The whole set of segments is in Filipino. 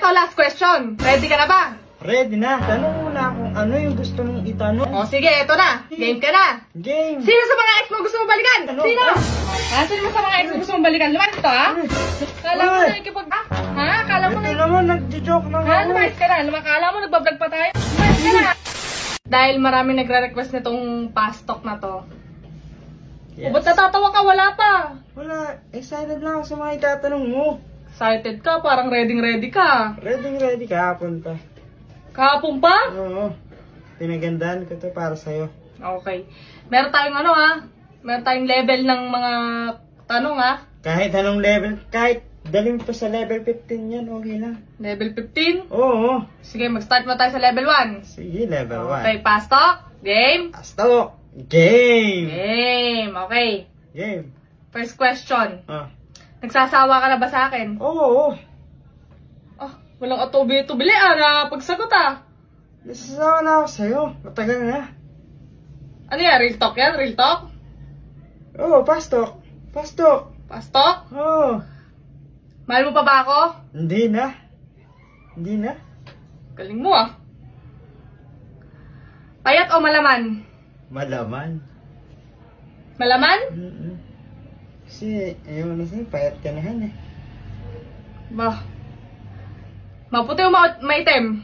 eto, last question. Ready ka na ba? Ready na. Tanong mo na kung ano yung gusto mong itanong. O sige, eto na. Game ka na. Game. Sino sa mga ex mo gusto mo balikan? Ano? Sino? Ha? Sino sa mga ex mo gusto mo balikan? Lumayas to, ha? Kala mo na ikipag... Ha? Kala mo na... Ito naman, nagjo-joke lang Ha? ako. Lumayas ka na. Kala mo nagbablog pa tayo? Lumayas ka na. Dahil marami nagre-request nitong fast talk na to. Yes. O ba't natatawa ka? Wala pa. Wala. Excited lang ako sa mga itatanong mo. Excited ka? Parang ready ka. Ready kahapon pa. Kahapon pa? Oo. Pinagandaan ko to para sa'yo. Okay. Meron tayong ano, ha? Meron tayong level ng mga tanong, ha? Kahit anong level, kahit daling pa sa level 15 yan, okay lang. Level 15? Oo. Sige, mag-start mo tayo sa level 1. Sige, level 1. Okay, fast talk. Game. Pastok. Game. Game. Okay. Game. First question. Ah. Nagsasawa ka na ba sa akin? Oo. Oh, walang atubili-tubili, na pagsagot, Nasasawa na ako sa'yo. Matagal na. Ano yan? Real talk yan? Real talk? Oo, pastok. Pastok. Fast talk? Oo. Mahal mo pa ba ako? Hindi na. Hindi na. Galing mo, Payat o malaman? Malaman. Malaman? Kasi, ayaw na sa'yo, payat ka na han eh. Bah. Maputi o maitim?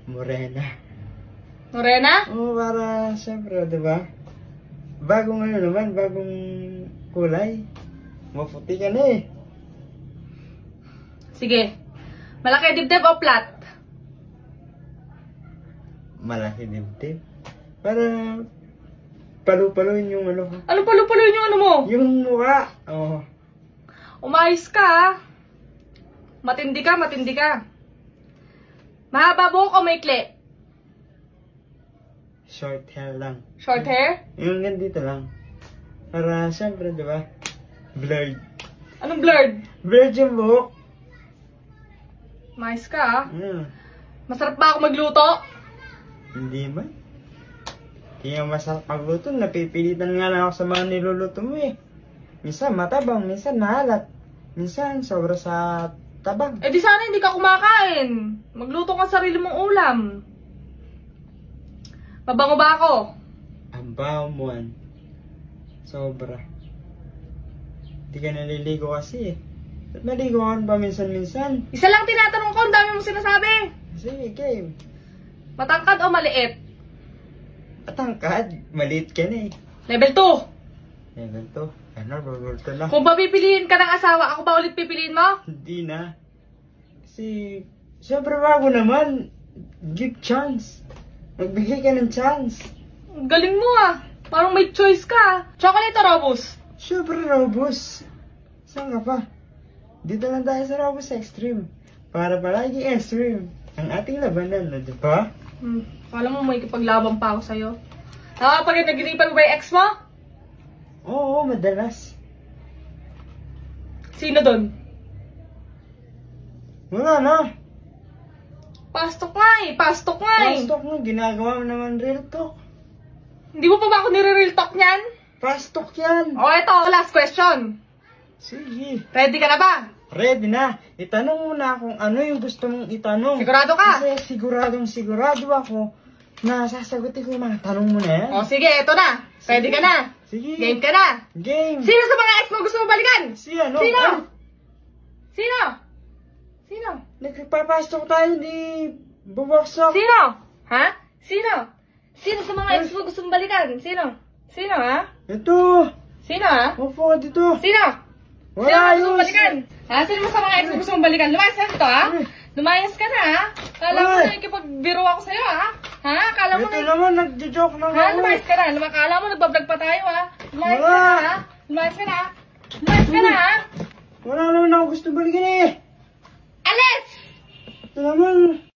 Morena. Morena? Oo, para, siyempre, diba? Bagong ano naman, bagong kulay. Maputi ka na eh. Sige. Malaki dibdib o flat? Malaki dibdib. Para, palu-paluin yung ano ko. Ano palo-paloyin yung ano mo? Yung mukha. Oo. Umayos ka, Matindi ka, matindi ka. Mahaba buhok o maikli? Short hair lang. Short hair? Yung ganito lang. Para, siyempre, diba? Blurred. Anong blurred? Blurred yung buhok. Umayos ka, Masarap ba ako magluto? Hindi ba? Kaya masarap magluto. Napipilitan nga lang ako sa mga niluluto mo eh. Minsan matabang, minsan mahalat. Minsan sobra sa tabang. Eh di sana hindi ka kumakain. Magluto ka sarili mong ulam. Mabango ba ako? Ang bamuan. Sobra. Hindi ka naliligo kasi eh. Ba't maligo ka ba minsan-minsan? Isa lang tinatanong ko, ang dami mong sinasabi. Sige, game. Matangkad o maliit? Matangkad. Maliit ka na eh. Level 2. Level 2. Ano, babulto na. Kung papipiliin ka ng asawa, ako ba ulit pipiliin mo? Hindi na. Kasi, siyempre bago naman. Give chance. Magbigay ka ng chance. Ang galing mo Parang may choice ka. Chocolate o Robust? Siyempre, Robust. Saan ka pa? Dito lang tayo sa Robust Extreme. Para palagi extreme. Ang ating labanan, di ba? Kala mo may kipaglaban pa ako sa'yo. Nakapag-naginipan mo ba yung ex mo? Oo, madalas. Sino doon? Wala na. Pastok nga pastok nga Fast talk mo, ginagawa mo naman real talk. Hindi mo pa ba ako nire-real talk niyan? Fast talk yan. O eto, last question. Sige. Ready ka na ba? Ready na. Itanong mo na kung ano yung gusto mong itanong. Sigurado ka? Kasi sigurado ako na sasagutin ko yung mga tanong mo na yan. O sige, eto na. Ready ka na? Sige. Game ka na? Game. Sino sa mga ex mo gusto mo balikan? Sino? Sino? Ay, Sino? Sino? nagpapastok tayo, di bubaksak. Sino? Ha? Sino? Sino sa mga ex mo gusto mo balikan? Sino? Sino Ito. Sino Upo ka dito. Sino? Wala Sino gusto mo balikan? Sino mo sa mga ex mo gusto mo balikan? Lumayas ka dito Lumayas ka na Kala mo na ikipagbiro ako sa'yo Kala mo Ito na naman, nagjo-joke lang ako. Lumayas ka na. Kala mo nagbablog pa tayo Lumayas ka Wala. na Lumayas ka na. Lumayas ka na Wala naman ako gusto balikan eh. Alis! Ito naman.